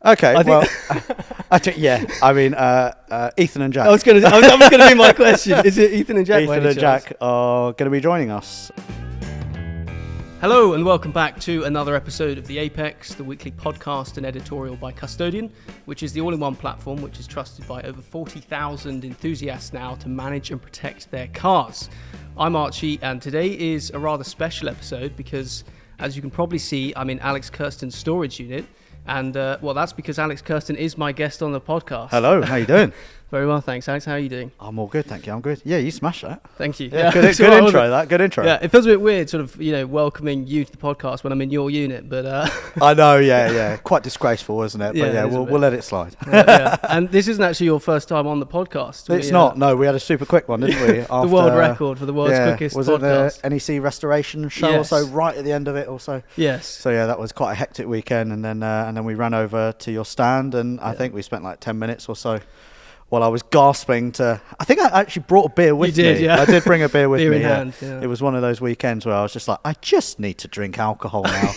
Okay, I mean, Ethan and Jack. That was going to be my question. Is it Ethan and Jack? Ethan and Jack are going to be joining us. Hello and welcome back to another episode of The Apex, the weekly podcast and editorial by Custodian, which is the all-in-one platform which is trusted by over 40,000 enthusiasts now to manage and protect their cars. I'm Archie, and today is a rather special episode because, as you can probably see, I'm in Alex Kersten's storage unit. And, that's because Alex Kersten is my guest on the podcast. Hello, how you doing? Very well, thanks. Alex, how are you doing? I'm all good, thank you. I'm good. Yeah, you smashed that. Thank you. Yeah, good intro. Yeah, it feels a bit weird sort of, welcoming you to the podcast when I'm in your unit, but... I know, yeah. Quite disgraceful, isn't it? But we'll let it slide. Yeah. And this isn't actually your first time on the podcast. It's not. No, we had a super quick one, didn't we? The world record for the world's quickest podcast. Was it the NEC restoration show or so, right at the end of it or so? Yes. So, yeah, that was quite a hectic weekend, and then we ran over to your stand, and I think we spent like 10 minutes or so while I was gasping to... I think I actually brought a beer with me. You did, yeah. I did bring a beer with beer me. In hand, yeah. It was one of those weekends where I was just like, I just need to drink alcohol now.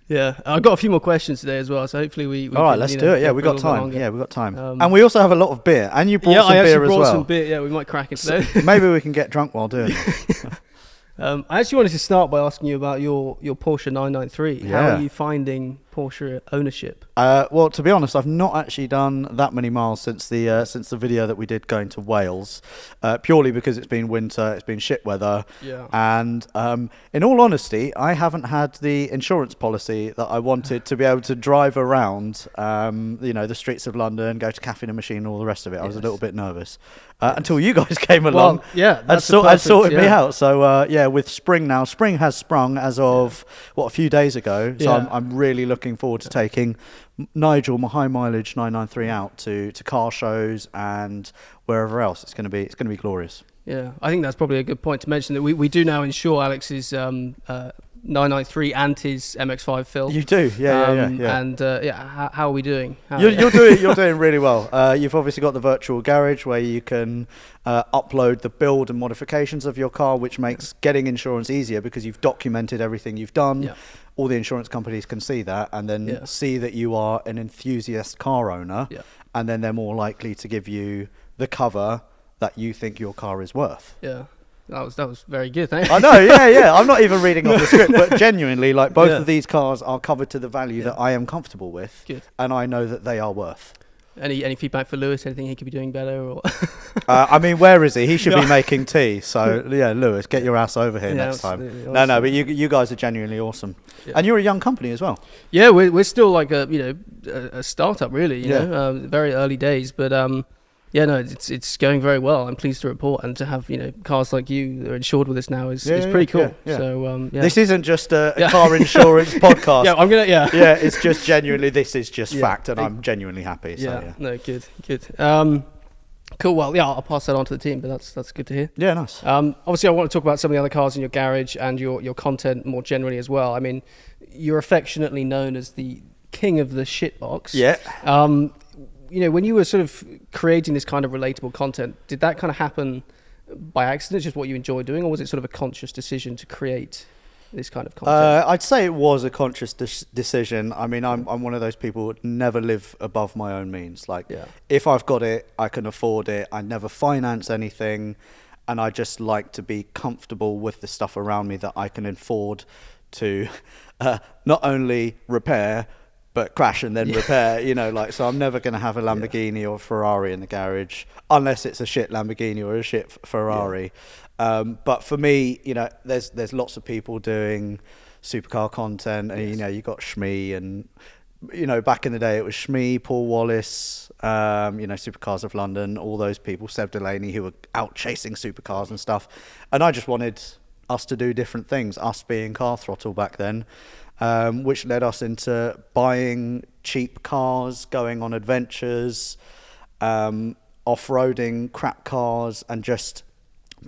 Yeah, I've got a few more questions today as well, so hopefully we all right, let's do it. Yeah, we got time. Yeah, we got time. And we also have a lot of beer. And you brought some beer as well. Yeah, I actually brought some beer. Yeah, we might crack it today. So maybe we can get drunk while doing it. I actually wanted to start by asking you about your Porsche 993. Yeah. How are you finding Porsche ownership? Well, to be honest, I've not actually done that many miles since the video that we did going to Wales, purely because it's been winter, it's been shit weather, and in all honesty, I haven't had the insurance policy that I wanted to be able to drive around, the streets of London, go to Cafe and Machine, and all the rest of it. I was a little bit nervous until you guys came along. Well, and sorted me out. So with spring now, spring has sprung as of a few days ago. So I'm really looking forward to taking Nigel, my high mileage 993 out to car shows and wherever else. It's going to be glorious. Yeah, I think that's probably a good point to mention that we do now insure Alex's 993 and his MX5 Phil. You do, yeah. And how are we doing? You're doing really well. You've obviously got the virtual garage where you can upload the build and modifications of your car, which makes getting insurance easier because you've documented everything you've done. Yeah. All the insurance companies can see that and then see that you are an enthusiast car owner, and then they're more likely to give you the cover that you think your car is worth. Yeah. That was very good, thank you. I know, yeah. I'm not even reading off the script, but genuinely, like both of these cars are covered to the value that I am comfortable with, and I know that they are worth. Any feedback for Lewis? Anything he could be doing better? Or I mean, where is he? He should be making tea. So yeah, Lewis, get your ass over here next time. Awesome. No, but you guys are genuinely awesome, and you're a young company as well. Yeah, we're still like a startup, really. You know, very early days, but it's going very well. I'm pleased to report, and to have cars like you that are insured with us now is pretty cool. Yeah. So this isn't just a car insurance podcast. Yeah, I'm gonna. Yeah, it's just genuinely. This is just fact, and I'm genuinely happy. So, no, good. Cool. Well, I'll pass that on to the team, but that's good to hear. Yeah, nice. Obviously, I want to talk about some of the other cars in your garage and your content more generally as well. I mean, you're affectionately known as the king of the shitbox. Yeah. When you were sort of creating this kind of relatable content, did that kind of happen by accident, just what you enjoy doing, or was it sort of a conscious decision to create this kind of content? I'd say it was a conscious decision. I mean, I'm one of those people who never live above my own means. Like, if I've got it, I can afford it. I never finance anything, and I just like to be comfortable with the stuff around me that I can afford to not only repair, but crash and then repair, so I'm never going to have a Lamborghini or a Ferrari in the garage unless it's a shit Lamborghini or a shit Ferrari. But for me, there's lots of people doing supercar content, and you got Shmee, and back in the day it was Shmee, Paul Wallace, Supercars of London, all those people, Seb Delaney, who were out chasing supercars and stuff. And I just wanted us to do different things, us being Car Throttle back then. Which led us into buying cheap cars, going on adventures, off-roading crap cars, and just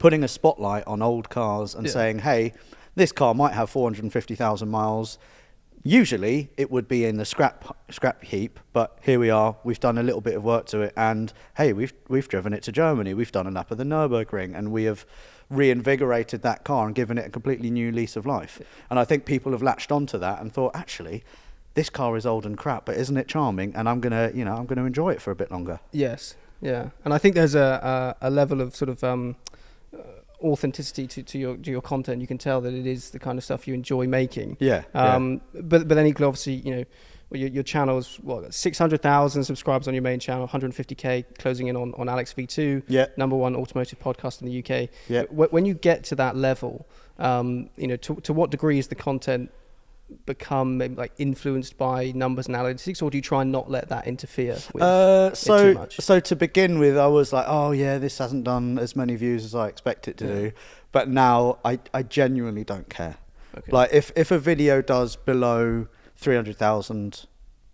putting a spotlight on old cars and saying, hey, this car might have 450,000 miles. Usually it would be in the scrap heap, but here we are. We've done a little bit of work to it, and hey, we've driven it to Germany. We've done a lap of the Nürburgring, and we have reinvigorated that car and given it a completely new lease of life. And I think people have latched onto that and thought, actually, this car is old and crap, but isn't it charming? And I'm gonna enjoy it for a bit longer. Yes, yeah, and I think there's a level of sort of authenticity to your content. You can tell that it is the kind of stuff you enjoy making. Yeah. But then equally, obviously, you know, your channel's 600,000 subscribers on your main channel, 150k closing in on Alex V2. Yeah. Number one automotive podcast in the UK. Yeah. When you get to that level, you know, to what degree is the content become like influenced by numbers and analytics, or do you try and not let that interfere with too much? So to begin with, I was like, oh yeah, this hasn't done as many views as I expect it to do, but now I genuinely don't care. Okay. Like if a video does below 300,000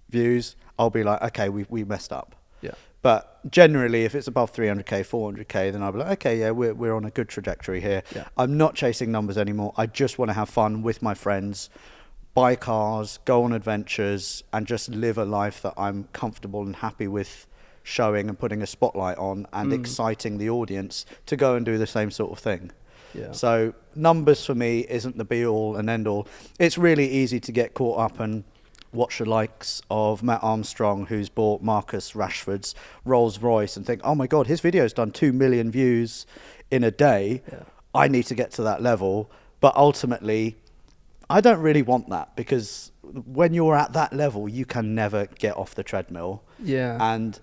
views, I'll be like, okay, we messed up. Yeah. But generally, if it's above 300k, 400k, then I'll be like, okay, yeah, we're on a good trajectory here. Yeah. I'm not chasing numbers anymore. I just want to have fun with my friends, buy cars, go on adventures, and just live a life that I'm comfortable and happy with showing and putting a spotlight on and exciting the audience to go and do the same sort of thing. Yeah. So numbers for me isn't the be all and end all. It's really easy to get caught up and watch the likes of Matt Armstrong, who's bought Marcus Rashford's Rolls Royce, and think, oh my God, his video's done 2 million views in a day. Yeah. I need to get to that level. But ultimately, I don't really want that, because when you're at that level, you can never get off the treadmill. Yeah. And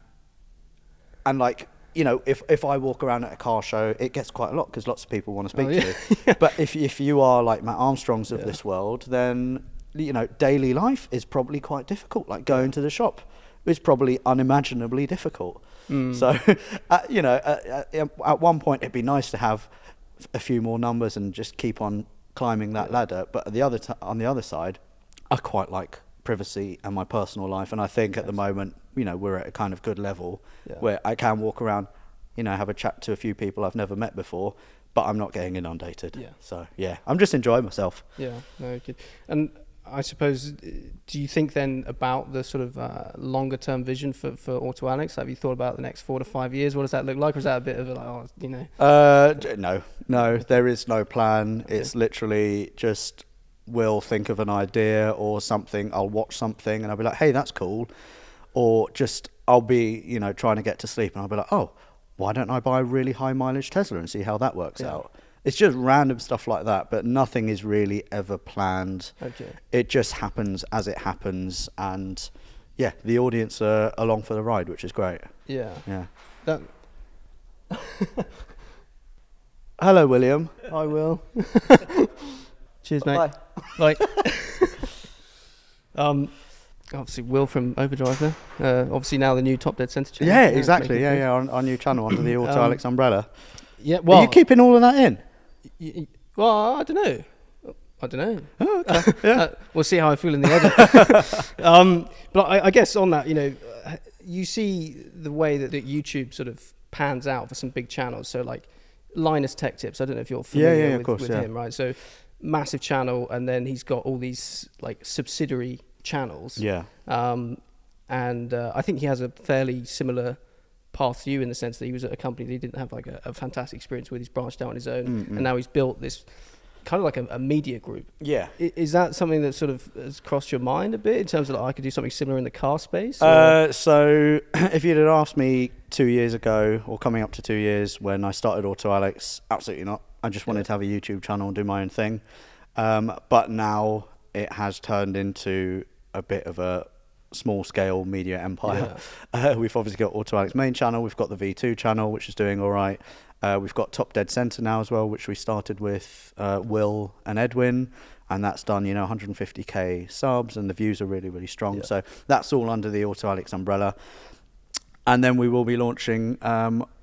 like, you know, if I walk around at a car show, it gets quite a lot because lots of people want to speak to you. But if you are like Matt Armstrongs of this world, then, you know, daily life is probably quite difficult. Like going to the shop is probably unimaginably difficult. So, you know, at one point it'd be nice to have a few more numbers and just keep on climbing that ladder. But on the other side, I quite like privacy and my personal life, and I think at the moment, you know, we're at a kind of good level where I can walk around, you know, have a chat to a few people I've never met before, but I'm not getting inundated. So yeah, I'm just enjoying myself. No, good. And I suppose, do you think then about the sort of longer term vision for Auto Alex? Have you thought about the next 4 to 5 years? What does that look like? Or is that a bit of a, like, oh, you know? No, there is no plan. Okay. It's literally just, we'll think of an idea or something. I'll watch something and I'll be like, hey, that's cool. Or just, I'll be, you know, trying to get to sleep and I'll be like, oh, why don't I buy a really high mileage Tesla and see how that works out? It's just random stuff like that, but nothing is really ever planned. Okay. It just happens as it happens, and yeah, the audience are along for the ride, which is great. Yeah. That. Hello, William. I will. Cheers, mate. Bye. Obviously, Will from Overdrive there. Obviously now the new Top Dead Centre channel. Yeah, exactly. Yeah, our new channel under the Auto Alex umbrella. Yeah. Well, are you keeping all of that in? Well, I don't know. Oh, okay. We'll see how I feel in the edit. But I guess on that, you know, you see the way that YouTube sort of pans out for some big channels. So like Linus Tech Tips, I don't know if you're familiar with him, right? So massive channel, and then he's got all these like subsidiary channels. Yeah. And I think he has a fairly similar path to you in the sense that he was at a company that he didn't have like a fantastic experience with. He's branched out on his own, and now he's built this kind of like a media group. Yeah. Is that something that sort of has crossed your mind a bit in terms of like, I could do something similar in the car space? So if you'd have asked me 2 years ago, or coming up to 2 years when I started Auto Alex, absolutely not. I just wanted to have a YouTube channel and do my own thing. But now it has turned into a bit of a small scale media empire. We've obviously got Auto Alex main channel, we've got the V2 channel, which is doing all right. We've got Top Dead Centre now as well, which we started with Will and Edwin, and that's done, you know, 150k subs, and the views are really, really strong. So that's all under the Auto Alex umbrella. And then we will be launching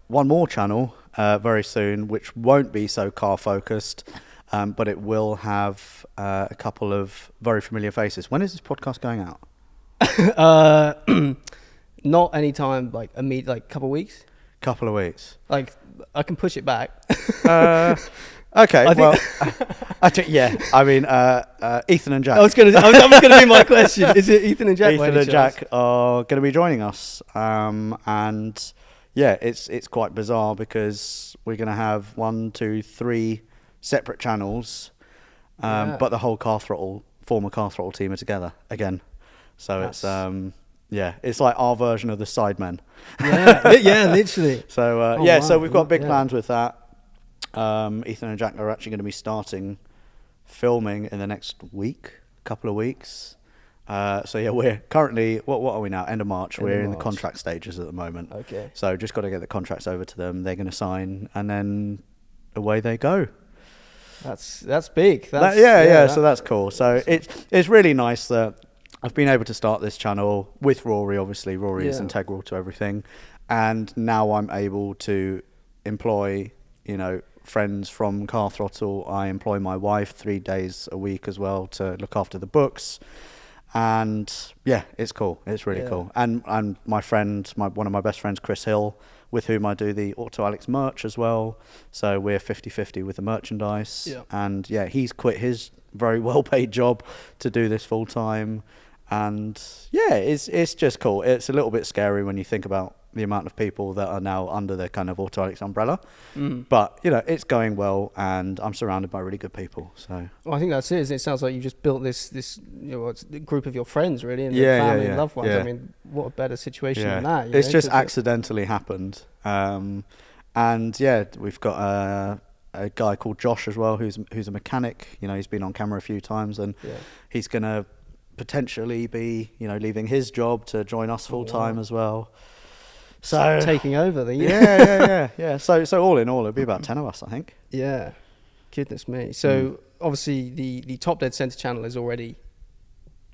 one more channel very soon, which won't be so car focused, but it will have a couple of very familiar faces. When is this podcast going out? Not anytime, like immediate, like couple of weeks. Couple of weeks. Like I can push it back. Okay. Well, I mean, Ethan and Jack. That was gonna be my question. Is it Ethan and Jack? Ethan and Jack are going to be joining us, and yeah, it's quite bizarre because we're going to have 1, 2, 3 separate channels, but the whole former Car Throttle team are together again. So it's like our version of the Sidemen. Yeah, literally. So wow. So we've got big plans with that. Ethan and Jack are actually going to be starting filming in the next couple of weeks. We're currently, what are we now? End of March. We're in the contract stages at the moment. Okay. So just got to get the contracts over to them. They're going to sign, and then away they go. That's big. So that's cool. So it's really nice that I've been able to start this channel with Rory. Obviously, Rory is integral to everything, and now I'm able to employ, friends from Car Throttle. I employ my wife 3 days a week as well to look after the books. And it's cool. It's really cool. And my friend, one of my best friends, Chris Hill, with whom I do the Auto Alex merch as well. So we're 50-50 with the merchandise. Yeah. And he's quit his very well paid job to do this full time. And it's just cool. It's a little bit scary when you think about the amount of people that are now under the kind of Auto Alex umbrella. But it's going well, and I'm surrounded by really good people. So I think that's it. It sounds like you just built this group of your friends, really, and your family and loved ones. I mean, what a better situation than that? It's just accidentally happened. We've got a guy called Josh as well, who's a mechanic. He's been on camera a few times, and he's gonna potentially be leaving his job to join us full time as well. So taking over the So all in all, it'll be about 10 of us, I think. Yeah, goodness me. So obviously the Top Dead Center channel is already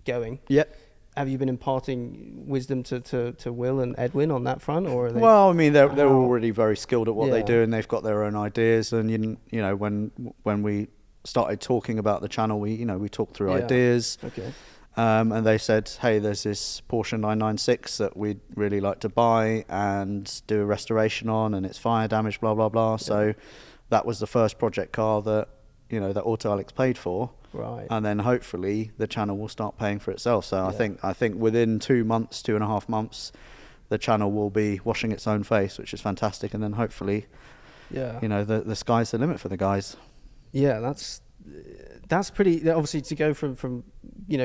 going. Yep. Have you been imparting wisdom to Will and Edwin on that front, or are they? Well, I mean, they're already very skilled at what they do, and they've got their own ideas. And when we started talking about the channel, we talked through ideas. Okay. And they said, hey, there's this Porsche 996 that we'd really like to buy and do a restoration on, and it's fire damage, blah, blah, blah. So that was the first project car that, that Auto Alex paid for. Right. And then hopefully the channel will start paying for itself. So I think within 2.5 months, the channel will be washing its own face, which is fantastic. And then hopefully, the sky's the limit for the guys. Yeah, that's pretty. Obviously, to go from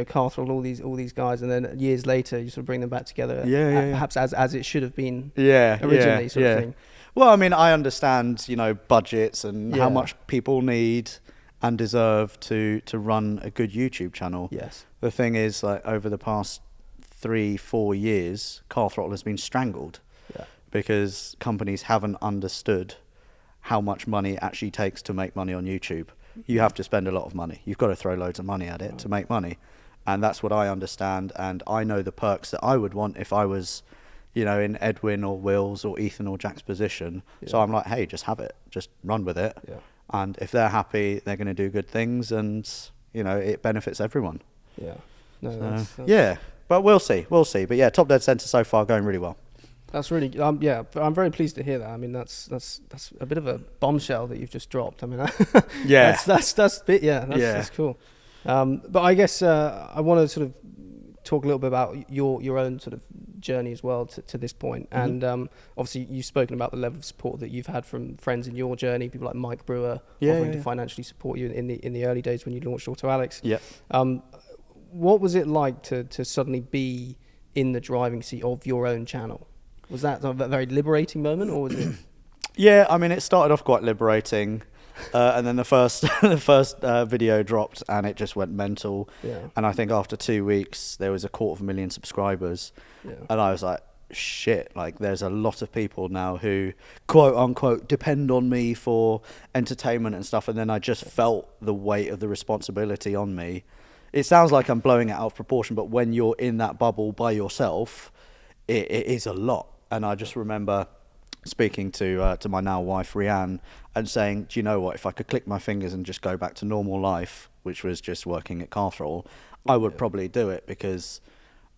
Car Throttle, all these guys, and then years later you sort of bring them back together. Perhaps as it should have been. Originally, sort of thing. Well, I mean, I understand budgets and how much people need and deserve to run a good YouTube channel. Yes. The thing is, like, over the past 3-4 years, Car Throttle has been strangled because companies haven't understood how much money it actually takes to make money on YouTube. You have to spend a lot of money. You've got to throw loads of money at it to make money. And that's what I understand. And I know the perks that I would want if I was, in Edwin or Will's or Ethan or Jack's position. Yeah. So I'm like, hey, just have it. Just run with it. Yeah. And if they're happy, they're going to do good things, and, it benefits everyone. Yeah. No, that's... Yeah. But we'll see. But yeah, Top Dead Center so far going really well. That's really, I'm very pleased to hear that. I mean, that's a bit of a bombshell that you've just dropped. I mean, that's cool. But I guess I want to sort of talk a little bit about your own sort of journey as well to this point. Mm-hmm. And obviously you've spoken about the level of support that you've had from friends in your journey, people like Mike Brewer offering to financially support you in the early days when you launched Auto Alex. Yeah. What was it like to suddenly be in the driving seat of your own channel? Was that a very liberating moment, or was it? Yeah, I mean, it started off quite liberating, and then the first video dropped, and it just went mental. Yeah. And I think after 2 weeks, there was 250,000 subscribers, and I was like, shit! Like, there's a lot of people now who, quote unquote, depend on me for entertainment and stuff. And then I just felt the weight of the responsibility on me. It sounds like I'm blowing it out of proportion, but when you're in that bubble by yourself, it is a lot. And I just remember speaking to my now wife, Rianne, and saying, do you know what, if I could click my fingers and just go back to normal life, which was just working at Car Throttle, I would probably do it, because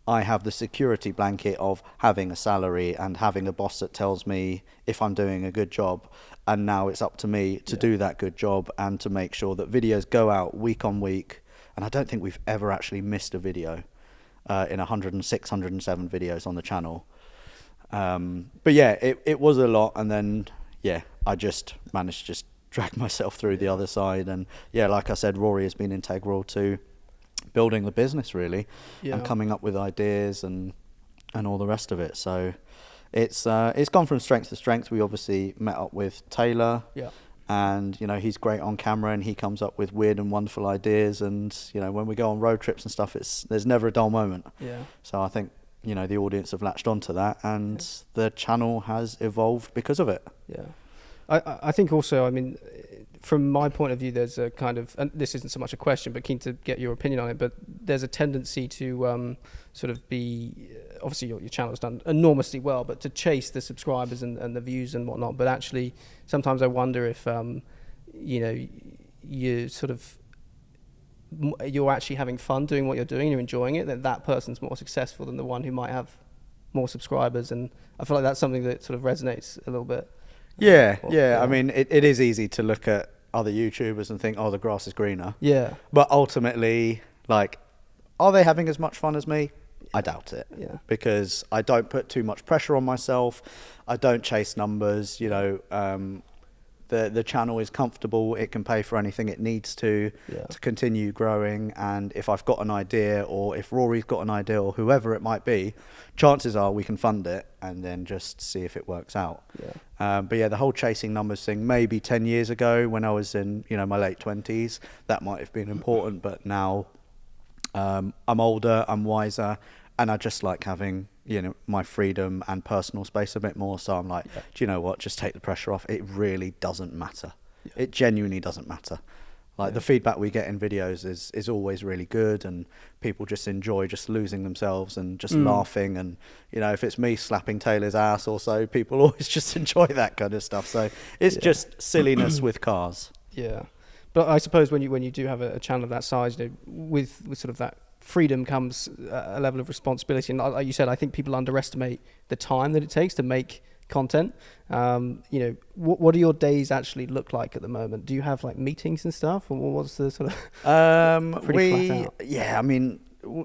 I have the security blanket of having a salary and having a boss that tells me if I'm doing a good job. And now it's up to me to do that good job and to make sure that videos go out week on week. And I don't think we've ever actually missed a video in 106, 107 videos on the channel. But yeah, it was a lot, and then I just managed to just drag myself through the other side. And like I said, Rory has been integral to building the business really, Yeah. and coming up with ideas and all the rest of it. So it's gone from strength to strength. We obviously met up with Taylor. Yeah. And, you know, he's great on camera and he comes up with weird and wonderful ideas. And, you know, when we go on road trips and stuff, there's never a dull moment. Yeah. So I think, you know, the audience have latched onto that, and the channel has evolved because of it. Yeah. I think also, I mean, from my point of view, there's a kind of, and this isn't so much a question, but keen to get your opinion on it, but there's a tendency to sort of be, obviously your channel's done enormously well, but to chase the subscribers and the views and whatnot. But actually, sometimes I wonder if, you know, you sort of, you're actually having fun doing what you're doing, you're enjoying it, then that person's more successful than the one who might have more subscribers. And I feel like that's something that sort of resonates a little bit. Yeah. I mean, it is easy to look at other YouTubers and think, oh, the grass is greener. Yeah. But ultimately, like, are they having as much fun as me? I doubt it. Yeah. Because I don't put too much pressure on myself. I don't chase numbers. You know, the channel is comfortable. It can pay for anything it needs to continue growing. And if I've got an idea, or if Rory's got an idea, or whoever it might be, chances are we can fund it and then just see if it works out. Yeah. But yeah, the whole chasing numbers thing, maybe 10 years ago when I was in, you know, my late 20s, that might have been important. But now I'm older, I'm wiser, and I just like having, you know, my freedom and personal space a bit more. So I'm like, do you know what? Just take the pressure off. It really doesn't matter. Yeah. It genuinely doesn't matter. Like the feedback we get in videos is always really good, and people just enjoy just losing themselves and just laughing. And, you know, if it's me slapping Taylor's ass or so, people always just enjoy that kind of stuff. So it's just silliness with cars. Yeah. But I suppose when you do have a channel of that size, you know, with sort of that freedom comes a level of responsibility. And like you said, I think people underestimate the time that it takes to make content. You know, what do your days actually look like at the moment? Do you have like meetings and stuff, or what's the sort of pretty flat out? Yeah, I mean,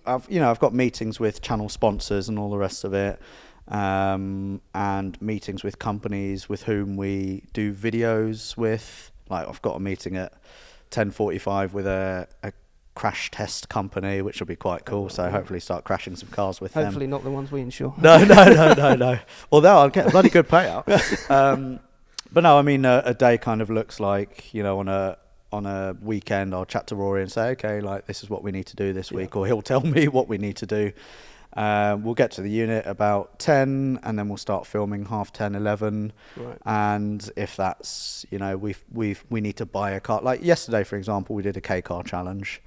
I've got meetings with channel sponsors and all the rest of it, and meetings with companies with whom we do videos with. Like, I've got a meeting at 10:45 with a crash test company, which will be quite cool. So hopefully start crashing some cars with them. Hopefully not the ones we insure. No. Although I'll get a bloody good payout. But no, I mean, a day kind of looks like, you know, on a weekend, I'll chat to Rory and say, okay, like, this is what we need to do this week, or he'll tell me what we need to do. We'll get to the unit about 10, and then we'll start filming 10:30, 11. Right. And if that's, you know, we need to buy a car. Like yesterday, for example, we did a K-car challenge,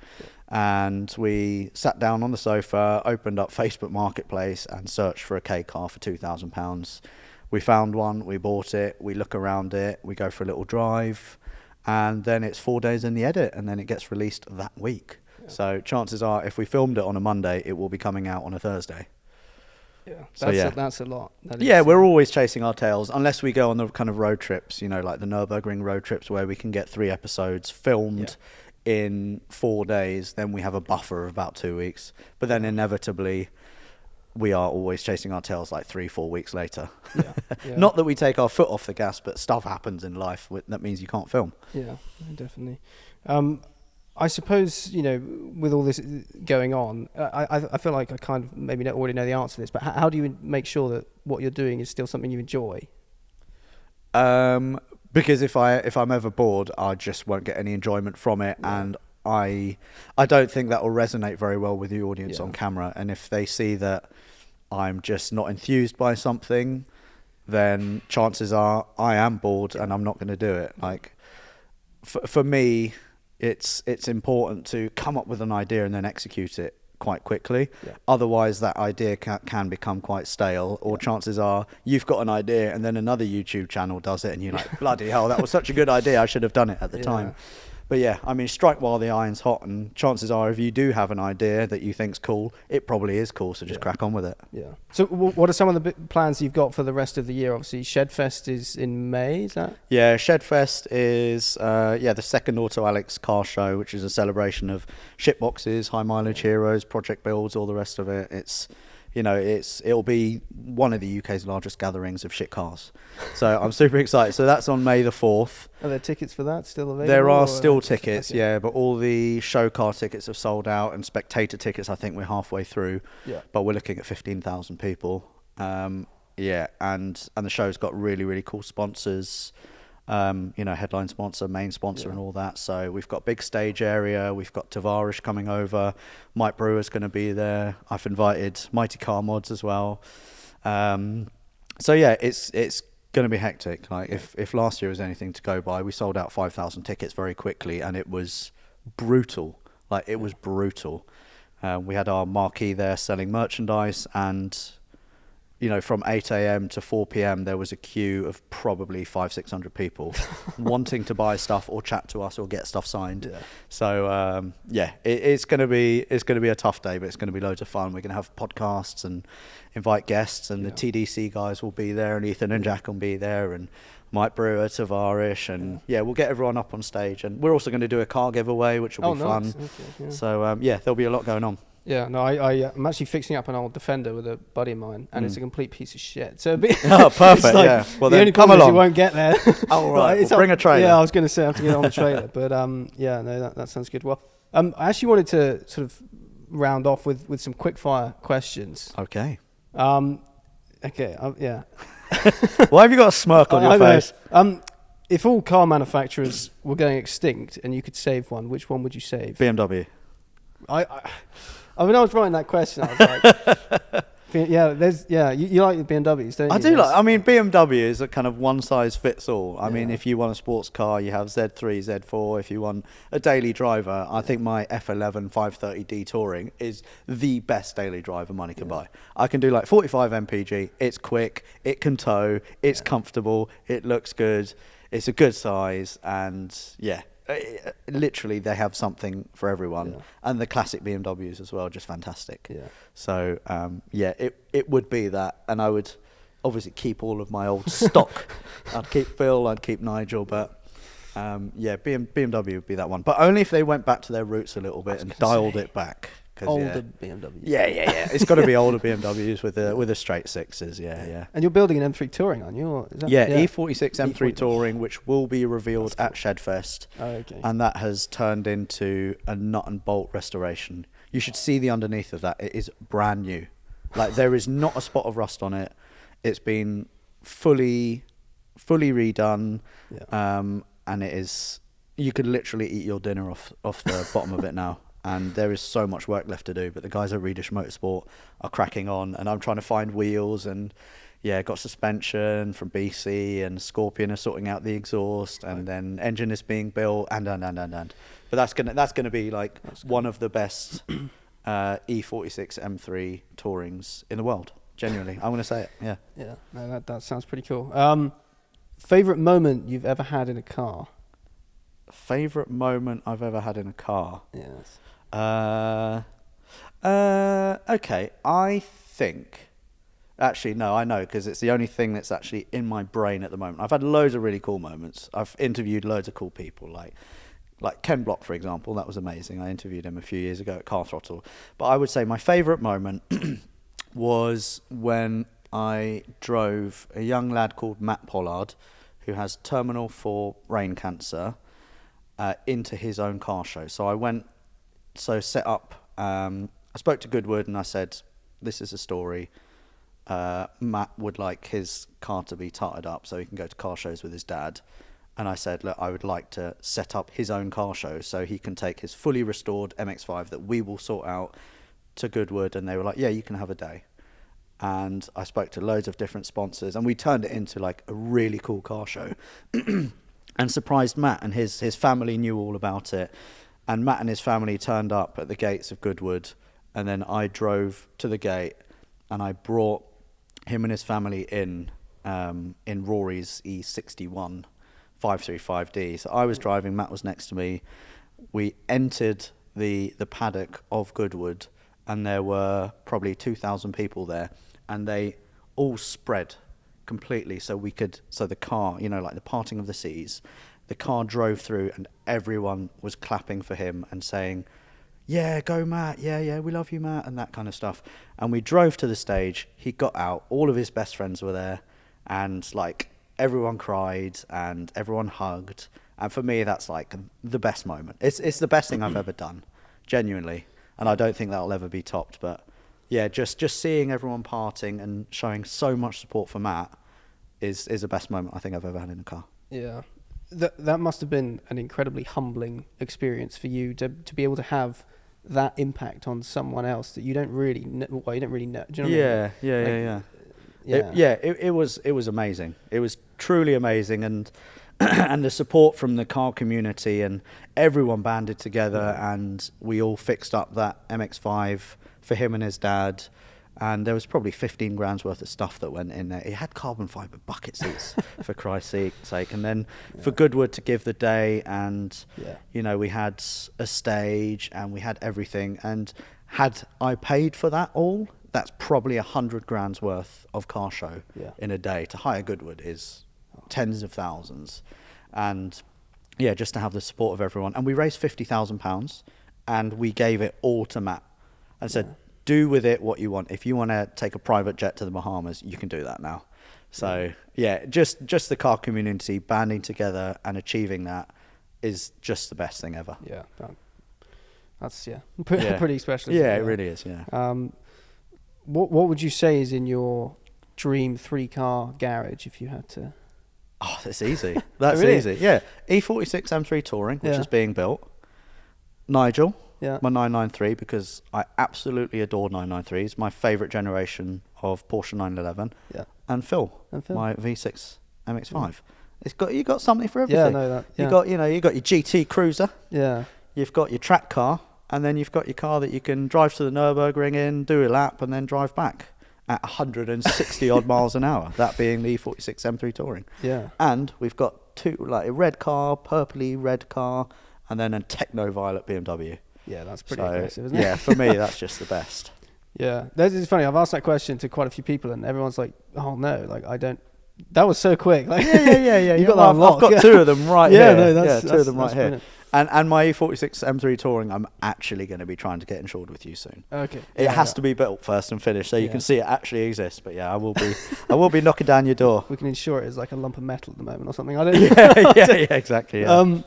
and we sat down on the sofa, opened up Facebook Marketplace, and searched for a K-car for £2,000. We found one, we bought it, we look around it, we go for a little drive, and then it's 4 days in the edit, and then it gets released that week. So chances are, if we filmed it on a Monday, it will be coming out on a Thursday. Yeah, that's a lot. We're always chasing our tails, unless we go on the kind of road trips, you know, like the Nürburgring road trips, where we can get 3 episodes filmed in 4 days. Then we have a buffer of about 2 weeks. But then inevitably, we are always chasing our tails like 3-4 weeks later. Not that we take our foot off the gas, but stuff happens in life that means you can't film. Yeah, definitely. I suppose, you know, with all this going on, I feel like I kind of maybe already know the answer to this, but how do you make sure that what you're doing is still something you enjoy? Because if I'm ever bored, I just won't get any enjoyment from it, and I don't think that will resonate very well with the audience on camera. And if they see that I'm just not enthused by something, then chances are I am bored and I'm not going to do it. Like, for me, it's important to come up with an idea and then execute it quite quickly. Otherwise that idea can become quite stale, or chances are you've got an idea and then another YouTube channel does it and you're like, bloody hell, that was such a good idea, I should have done it at the time. But yeah, I mean, strike while the iron's hot, and chances are if you do have an idea that you think's cool, it probably is cool, so just crack on with it. So what are some of the plans you've got for the rest of the year? Obviously, Shedfest is in May, is that? Yeah, Shedfest is the second Auto Alex car show, which is a celebration of shitboxes, high mileage heroes, project builds, all the rest of it. It's, you know, it'll be one of the UK's largest gatherings of shit cars. So I'm super excited. So that's on May the 4th. Are there tickets for that still available? There are still tickets, yeah, but all the show car tickets have sold out, and spectator tickets, I think we're halfway through. Yeah. But we're looking at 15,000 people. Yeah, and the show's got really, really cool sponsors. You know, headline sponsor, main sponsor, and all that. So we've got big stage area. We've got Tavares coming over. Mike Brewer's going to be there. I've invited Mighty Car Mods as well. So yeah, it's going to be hectic. Like if last year was anything to go by, we sold out 5,000 tickets very quickly, and it was brutal. Like it was brutal. We had our marquee there selling merchandise, and you know, from 8 a.m. to 4 p.m. there was a queue of probably 500-600 people wanting to buy stuff or chat to us or get stuff signed. Yeah. So it's going to be a tough day, but it's going to be loads of fun. We're going to have podcasts and invite guests, and the TDC guys will be there, and Ethan and Jack will be there, and Mike Brewer, Tavares, and we'll get everyone up on stage. And we're also going to do a car giveaway, which will be fun. Okay, So there'll be a lot going on. Yeah, no, I'm actually fixing up an old Defender with a buddy of mine, and it's a complete piece of shit. So perfect. Yeah. Well, the then only come problem along. Is you won't get there. Oh right. Bring a trailer. Yeah, I was going to say I have to get it on the trailer, but that sounds good. Well, I actually wanted to sort of round off with some quickfire questions. Okay. Yeah. Why have you got a smirk on your face? If all car manufacturers were going extinct and you could save one, which one would you save? BMW. When I was writing that question, I was like, you like the BMWs, don't you? I do like. I mean, BMW is a kind of one size fits all. I mean, if you want a sports car, you have Z3, Z4. If you want a daily driver, I think my F11 530D Touring is the best daily driver money can buy. I can do like 45 mpg. It's quick. It can tow. It's comfortable. It looks good. It's a good size, and literally they have something for everyone. And the classic BMWs as well, just fantastic. So it would be that, and I would obviously keep all of my old stock. I'd keep Phil, I'd keep Nigel, but BMW would be that one, but only if they went back to their roots a little bit and dialed it back. Older BMWs. Yeah. It's got to be older BMWs with the straight sixes. Yeah. And you're building an M3 Touring, aren't you? E46 M3 Touring, which will be revealed at Shedfest. Oh, okay. And that has turned into a nut and bolt restoration. You should see the underneath of that. It is brand new. Like there is not a spot of rust on it. It's been fully redone. And it is. You could literally eat your dinner off the bottom of it now. And there is so much work left to do, but the guys at Reedish Motorsport are cracking on, and I'm trying to find wheels, and got suspension from BC, and Scorpion are sorting out the exhaust, and then engine is being built, and. But that's gonna be like one of the best E46 M3 Tourings in the world. Genuinely, I'm gonna say it. Yeah. No, that sounds pretty cool. Favorite moment you've ever had in a car? Favorite moment I've ever had in a car? Yes. Okay, I think. Actually, no, I know, because it's the only thing that's actually in my brain at the moment. I've had loads of really cool moments. I've interviewed loads of cool people, like Ken Block, for example. That was amazing. I interviewed him a few years ago at Car Throttle. But I would say my favourite moment was when I drove a young lad called Matt Pollard, who has terminal 4 brain cancer, into his own car show. So set up, I spoke to Goodwood and I said, this is a story. Matt would like his car to be tarted up so he can go to car shows with his dad. And I said, look, I would like to set up his own car show so he can take his fully restored MX5 that we will sort out to Goodwood. And they were like, yeah, you can have a day. And I spoke to loads of different sponsors, and we turned it into like a really cool car show. And surprised Matt, and his family knew all about it. And Matt and his family turned up at the gates of Goodwood, and then I drove to the gate, and I brought him and his family in Rory's E61 535D. So I was driving, Matt was next to me. We entered the paddock of Goodwood, and there were probably 2,000 people there, and they all spread completely so the car, like the parting of the seas, the car drove through and everyone was clapping for him and saying, yeah, go Matt, yeah, we love you, Matt, and that kind of stuff. And we drove to the stage. He got out. All of his best friends were there, and like everyone cried and everyone hugged. And for me, that's like the best moment. It's the best thing I've ever done, genuinely. And I don't think that'll ever be topped. But yeah, just seeing everyone parting and showing so much support for Matt is the best moment I think I've ever had in a car. Yeah. That must have been an incredibly humbling experience for you to be able to have that impact on someone else that you don't really know. Well, you don't really know. Do you know what I mean? Yeah. It was amazing. It was truly amazing, and and the support from the car community and everyone banded together, and we all fixed up that MX5 for him and his dad. And there was probably 15 grand's worth of stuff that went in there. It had carbon fibre bucket seats, for Christ's sake. And then for Goodwood to give the day, and, you know, we had a stage and we had everything. And had I paid for that all, that's probably 100 grand's worth of car show in a day. To hire Goodwood is tens of thousands. And, yeah, just to have the support of everyone. And we raised £50,000 and we gave it all to Matt and said, do with it what you want. If you want to take a private jet to the Bahamas, you can do that now. So yeah, just the car community banding together and achieving that is just the best thing ever. Yeah, that's pretty special. Yeah, it really is. Yeah. What would you say is in your dream 3-car garage if you had to? Oh, that's easy. That's really? Easy. Yeah, E46 M3 Touring, which is being built. Nigel. Yeah. My 993, because I absolutely adore 993s. My favourite generation of Porsche 911. Yeah. And Phil, my V6 MX5. You got something for everything. Yeah, I know that. Yeah. You got your GT Cruiser. Yeah. You've got your track car, and then you've got your car that you can drive to the Nürburgring in, do a lap, and then drive back at 160 odd miles an hour. That being the E46 M3 Touring. Yeah. And we've got two, like a red car, purpley red car, and then a techno violet BMW. Yeah, that's pretty impressive, isn't it? Yeah, for me, that's just the best. Yeah, it's funny. I've asked that question to quite a few people, and everyone's like, "Oh no, like I don't." That was so quick. Like, yeah. You got that unlocked. I've got two of them right here. No, two of them right here. Brilliant. And my E46 M3 Touring, I'm actually going to be trying to get insured with you soon. Okay. It has to be built first and finished, so you can see it actually exists. But yeah, I will be knocking down your door. We can insure it as like a lump of metal at the moment or something. I don't know. Yeah, exactly. Yeah.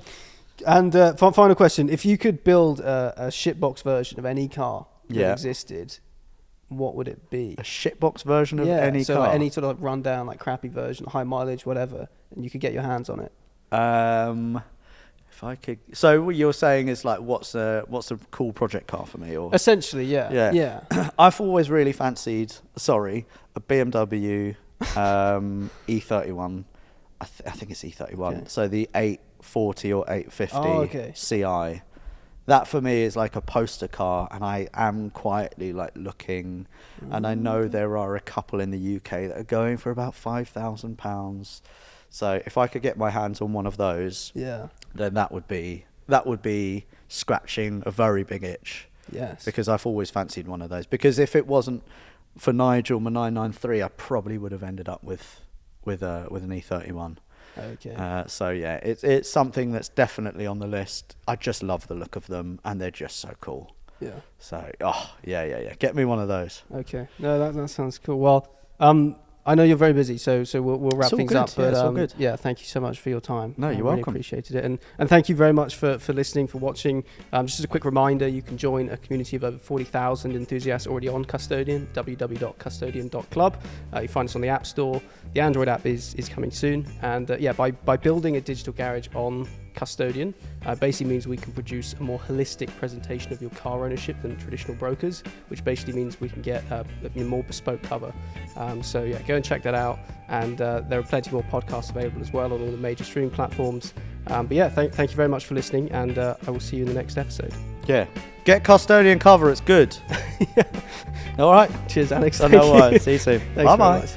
And final question: if you could build a shitbox version of any car that existed, what would it be? A shitbox version of any car? So like any sort of rundown, like crappy version, high mileage, whatever, and you could get your hands on it. If I could, so what you're saying is like, what's a cool project car for me, or essentially, yeah. I've always really fancied, a BMW E31. I think it's E31. Okay. So the 840 or 850 CI. That for me is like a poster car, and I am quietly like looking, and I know there are a couple in the UK that are going for about £5,000. So if I could get my hands on one of those, then that would be scratching a very big itch. Yes. Because I've always fancied one of those. Because if it wasn't for Nigel, my 993, I probably would have ended up with an E31. Okay. So yeah, it's something that's definitely on the list. I just love the look of them, and they're just so cool. Yeah. So yeah. Get me one of those. Okay. No, that sounds cool. Well, I know you're very busy, so we'll wrap things up. But it's all good. Yeah, thank you so much for your time. No, you're welcome. Really appreciated it, and thank you very much for listening, for watching. Just as a quick reminder, you can join a community of over 40,000 enthusiasts already on Custodian. www.custodian.club. You find us on the App Store. The Android app is coming soon, and by building a digital garage on Custodian basically means we can produce a more holistic presentation of your car ownership than traditional brokers, which basically means we can get a more bespoke cover. So yeah, go and check that out, and there are plenty more podcasts available as well on all the major streaming platforms. But yeah, thank you very much for listening, and I will see you in the next episode. Yeah, get Custodian cover, it's good. All right, cheers Alex. No worries. See you soon. Bye bye.